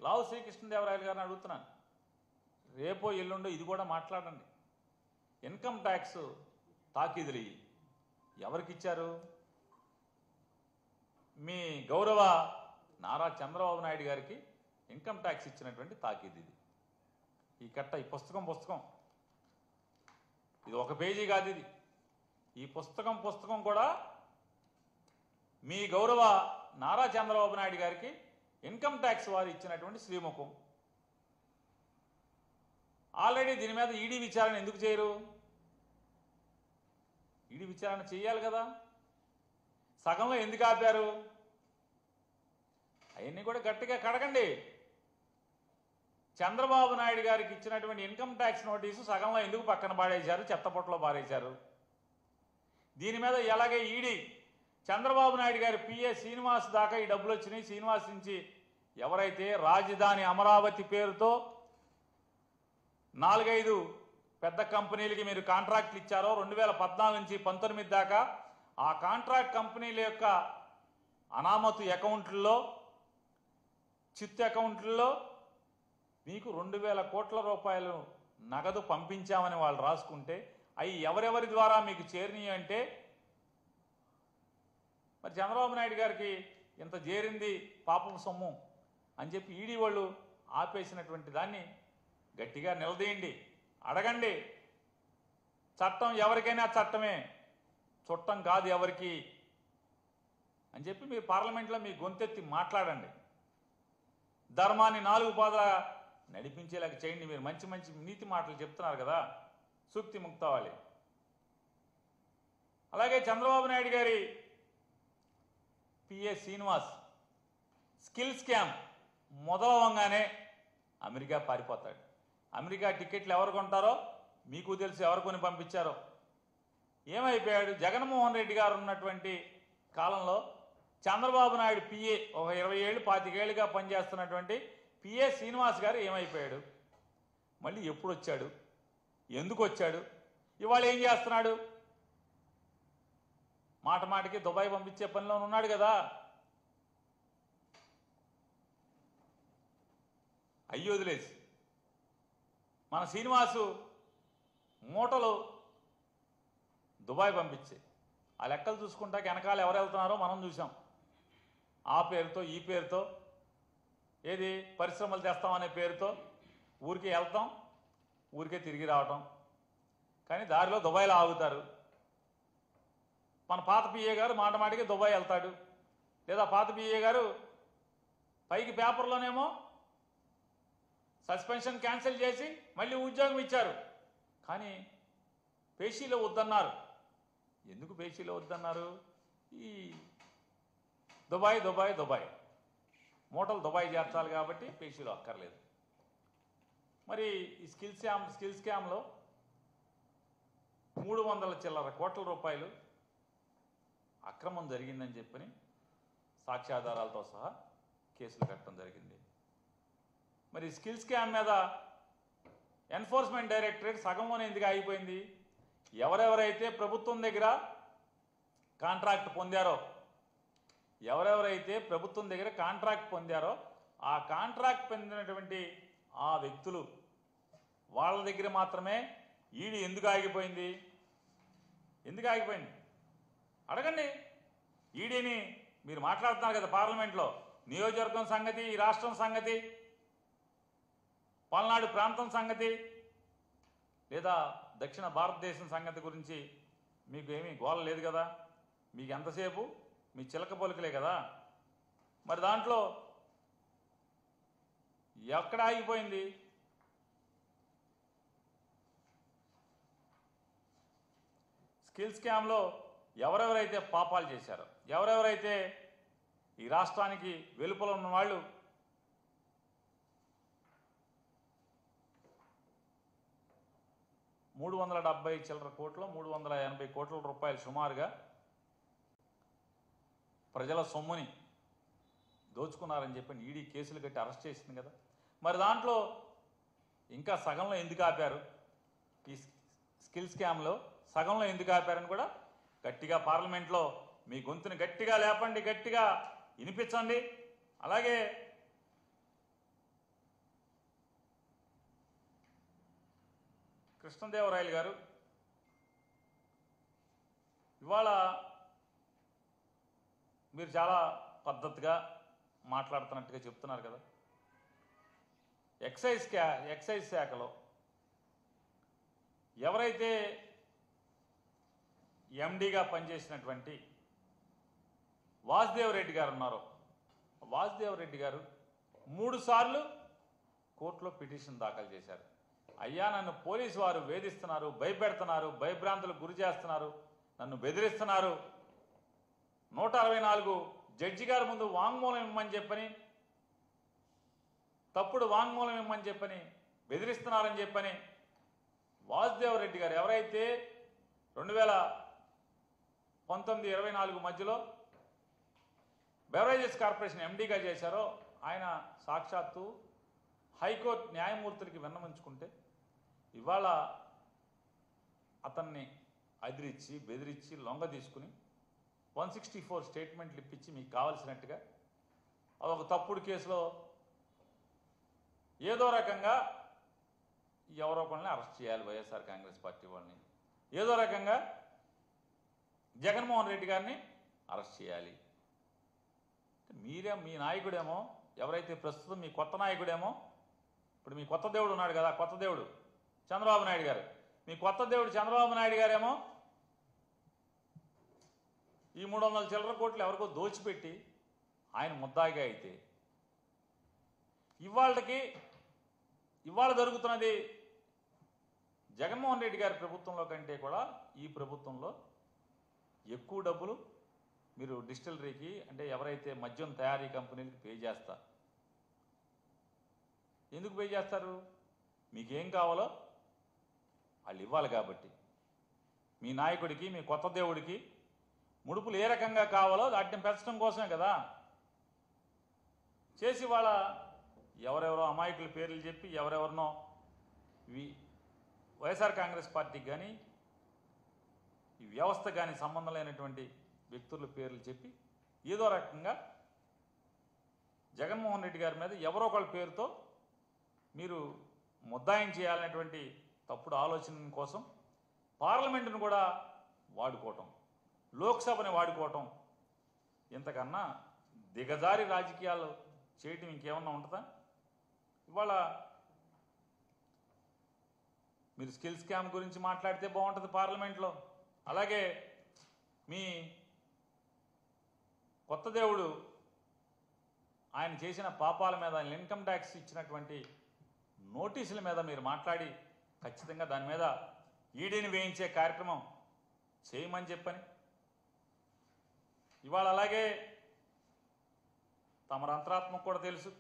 లావు శ్రీకృష్ణదేవరాయలు గారిని అడుగుతున్నాను, రేపో ఎల్లుండో ఇది కూడా మాట్లాడండి. ఇన్కమ్ ట్యాక్స్ తాకీదులు ఎవరికి ఇచ్చారు? మీ గౌరవ నారా చంద్రబాబు నాయుడు గారికి ఇన్కమ్ ట్యాక్స్ ఇచ్చినటువంటి తాకీదు ఇది. ఈ కట్ట, ఈ పుస్తకం ఇది ఒక పేజీ కాదు ఇది. ఈ పుస్తకం కూడా మీ గౌరవ నారా చంద్రబాబు నాయుడు గారికి ఇన్కమ్ ట్యాక్స్ వారు ఇచ్చినటువంటి శ్రీముఖం. ఆల్రెడీ దీని మీద ఈడీ విచారణ ఎందుకు చేయరు? ఈడీ విచారణ చేయాలి కదా. సగంలో ఎందుకు ఆపారు? అవన్నీ కూడా గట్టిగా కడగండి. చంద్రబాబు నాయుడు గారికి ఇచ్చినటువంటి ఇన్కమ్ ట్యాక్స్ నోటీసు సగంలో ఎందుకు పక్కన పాడేశారు, చెత్తపొట్టలో పారేశారు? దీని మీద ఎలాగే ఈడీ చంద్రబాబు నాయుడు గారి పిఏ శ్రీనివాస్ దాకా ఈ డబ్బులు వచ్చినాయి. శ్రీనివాస్ నుంచి ఎవరైతే రాజధాని అమరావతి పేరుతో 4-5 పెద్ద కంపెనీలకి మీరు కాంట్రాక్ట్లు ఇచ్చారో 2014 నుంచి 19 దాకా, ఆ కాంట్రాక్ట్ కంపెనీల యొక్క అనామతు అకౌంట్లలో, చిత్తు అకౌంట్లలో మీకు 2000 కోట్ల రూపాయలు నగదు పంపించామని వాళ్ళు రాసుకుంటే అవి ఎవరెవరి ద్వారా మీకు చేరినాయి అంటే, మరి చంద్రబాబు నాయుడు గారికి ఇంత చేరింది పాపం సొమ్ము అని చెప్పి ఈడీ వాళ్ళు ఆపేసినటువంటి దాన్ని గట్టిగా నిలదీయండి, అడగండి. చట్టం ఎవరికైనా చట్టమే, చుట్టం కాదు ఎవరికి అని చెప్పి మీరు పార్లమెంట్లో మీ గొంతెత్తి మాట్లాడండి. ధర్మాన్ని 4 పాదాల నడిపించేలాగా చేయండి. మీరు మంచి మంచి నీతి మాటలు చెప్తున్నారు కదా, సూక్తి ముక్తవాలి. అలాగే చంద్రబాబు నాయుడు గారి పిఏ శ్రీనివాస్ స్కిల్ స్కామ్ మొదలవంగానే అమెరికా పారిపోతాడు. అమెరికా టికెట్లు ఎవరు కొంటారో మీకు తెలుసు, ఎవరు కొని పంపించారో. ఏమైపోయాడు? జగన్మోహన్ రెడ్డి గారు ఉన్నటువంటి కాలంలో చంద్రబాబు నాయుడు పిఏ, ఒక 20 ఏళ్ళు 25 ఏళ్ళుగా పనిచేస్తున్నటువంటి పిఏ శ్రీనివాస్ గారు ఏమైపోయాడు? మళ్ళీ ఎప్పుడు వచ్చాడు? ఎందుకు వచ్చాడు? ఇవాళ ఏం చేస్తున్నాడు? మాట మాటకి దుబాయ్ పంపించే పనిలో ఉన్నాడు కదా. అయ్యి వదిలేసి మన శ్రీనివాసు మూటలు దుబాయ్ పంపించే ఆ లెక్కలు చూసుకుంటాక వెనకాల ఎవరు వెళ్తున్నారో మనం చూసాం. ఆ పేరుతో ఈ పేరుతో, ఏది పరిశ్రమలు తెస్తామనే పేరుతో ఊరికే వెళ్తాం, ఊరికే తిరిగి రావటం. కానీ దారిలో దుబాయ్లో ఆగుతారు. మన పాత పిఏ గారు మాట మాటికి దుబాయ్ వెళ్తాడు, లేదా పాత పిఏ గారు పైకి పేపర్లోనేమో సస్పెన్షన్ క్యాన్సిల్ చేసి మళ్ళీ ఉద్యోగం ఇచ్చారు. కానీ పేషీలో వద్దన్నారు. ఎందుకు పేషీలో వద్దన్నారు? ఈ దుబాయ్ దుబాయ్ దుబాయ్ మూటలు దుబాయ్ చేర్చాలి కాబట్టి పేషీలో అక్కర్లేదు. మరి ఈ స్కిల్ స్కామ్లో 300 చిల్లర కోట్ల రూపాయలు అక్రమం జరిగిందని చెప్పని సాక్ష్యాధారాలతో సహా కేసులు కట్టడం జరిగింది. మరి స్కిల్ స్కామ్ మీద ఎన్ఫోర్స్మెంట్ డైరెక్టరేట్ సగంలోనే ఎందుకు ఆగిపోయింది? ఎవరెవరైతే ప్రభుత్వం దగ్గర కాంట్రాక్ట్ పొందారో, ఆ కాంట్రాక్ట్ పొందినటువంటి ఆ వ్యక్తులు వాళ్ళ దగ్గర మాత్రమే ఈడీ ఎందుకు ఆగిపోయింది? అడగండి ఈడీని. మీరు మాట్లాడుతున్నారు కదా పార్లమెంట్లో, నియోజకవర్గం సంగతి, ఈ రాష్ట్రం సంగతి, పల్నాడు ప్రాంతం సంగతి, లేదా దక్షిణ భారతదేశం సంగతి గురించి మీకు ఏమీ గోల లేదు కదా. మీకు ఎంతసేపు మీ చిలక పలుకులే కదా. మరి దాంట్లో ఎక్కడ ఆగిపోయింది? స్కిల్ స్కామ్లో ఎవరెవరైతే పాపాలు చేశారో, ఎవరెవరైతే ఈ రాష్ట్రానికి వెలుపల ఉన్న వాళ్ళు $380 కోట్ల రూపాయలు సుమారుగా ప్రజల సొమ్ముని దోచుకున్నారని చెప్పి ఈడీ కేసులు కట్టి అరెస్ట్ చేసింది కదా. మరి దాంట్లో ఇంకా సగంలో ఎందుకు ఆపారు? ఈ స్కిల్ స్కామ్లో సగంలో ఎందుకు ఆపారని కూడా గట్టిగా పార్లమెంట్లో మీ గొంతుని గట్టిగా లేపండి, గట్టిగా వినిపించండి. అలాగే కృష్ణదేవరాయలు గారు ఇవాళ మీరు చాలా పద్ధతిగా మాట్లాడుతున్నట్టుగా చెప్తున్నారు కదా. ఎక్సైజ్ శాఖలో ఎవరైతే ఎండీగా పనిచేసినటువంటి వాసుదేవ్ రెడ్డి గారు ఉన్నారో, వాసుదేవ్ రెడ్డి గారు 3 సార్లు కోర్టులో పిటిషన్ దాఖలు చేశారు. అయ్యా, నన్ను పోలీసు వారు వేధిస్తున్నారు, భయపెడుతున్నారు, భయభ్రాంతులకు గురి చేస్తున్నారు, నన్ను బెదిరిస్తున్నారు, 164 జడ్జి గారి ముందు వాంగ్మూలం ఇమ్మని చెప్పని, తప్పుడు వాంగ్మూలం ఇమ్మని చెప్పని బెదిరిస్తున్నారని చెప్పని వాసుదేవ్ రెడ్డి గారు ఎవరైతే 2019-24 మధ్యలో బెవరేజెస్ కార్పొరేషన్ ఎండీగా చేశారో ఆయన సాక్షాత్తు హైకోర్టు న్యాయమూర్తులకి విన్నవించుకుంటే ఇవాళ అతన్ని అదిరించి బెదిరించి లొంగ తీసుకుని 164 స్టేట్మెంట్లు ఇప్పించి మీకు కావలసినట్టుగా అదొక తప్పుడు కేసులో ఏదో రకంగా ఎవరో ఒకరిని అరెస్ట్ చేయాలి, వైఎస్ఆర్ కాంగ్రెస్ పార్టీ వాళ్ళని, ఏదో రకంగా జగన్మోహన్ రెడ్డి గారిని అరెస్ట్ చేయాలి. మీ నాయకుడేమో, ఎవరైతే ప్రస్తుతం మీ కొత్త నాయకుడేమో, ఇప్పుడు మీ కొత్త దేవుడు ఉన్నాడు కదా, కొత్త దేవుడు చంద్రబాబు నాయుడు గారు, మీ కొత్త దేవుడు చంద్రబాబు నాయుడు గారేమో ఈ 300 చిల్లర కోట్లు ఎవరికో దోచిపెట్టి ఆయన ముద్దాయిగా అయితే ఇవాళ జరుగుతున్నది జగన్మోహన్ రెడ్డి గారి ప్రభుత్వంలో కంటే కూడా ఈ ప్రభుత్వంలో ఎక్కువ డబ్బులు మీరు డిస్టిలరీకి, అంటే ఎవరైతే మద్యం తయారీ కంపెనీలకు పే చేస్తారు. ఎందుకు పే చేస్తారు? మీకేం కావాలో వాళ్ళు ఇవ్వాలి కాబట్టి. మీ నాయకుడికి, మీ కొత్త దేవుడికి ముడుపులు ఏ రకంగా కావాలో వాటిని పెంచడం కోసమే కదా చేసి వాళ్ళ ఎవరెవరో అమాయకుల పేర్లు చెప్పి ఎవరెవరినో వైఎస్ఆర్ కాంగ్రెస్ పార్టీకి కానీ ఈ వ్యవస్థ కానీ సంబంధం లేనటువంటి వ్యక్తుల పేర్లు చెప్పి ఏదో రకంగా జగన్మోహన్ రెడ్డి గారి మీద ఎవరో ఒకళ్ళ పేరుతో మీరు ముద్దాయం చేయాలనేటువంటి తప్పుడు ఆలోచన కోసం పార్లమెంటును కూడా వాడుకోవటం, లోక్సభని వాడుకోవటం, ఇంతకన్నా దిగజారి రాజకీయాలు చేయటం ఇంకేమన్నా ఉంటుందా? ఇవాళ మీరు స్కిల్ స్కామ్ గురించి మాట్లాడితే బాగుంటుంది పార్లమెంట్లో. అలాగే మీ కొత్త దేవుడు ఆయన చేసిన పాపాల మీద, ఆయన ఇన్కమ్ ట్యాక్స్ ఇచ్చినటువంటి నోటీసుల మీద మీరు మాట్లాడి ఖచ్చితంగా దాని మీద ఈడీని వేయించే కార్యక్రమం చేయమని చెప్పని ఇవాళ అలాగే తమ అంతరాత్మకు కూడా తెలుసు.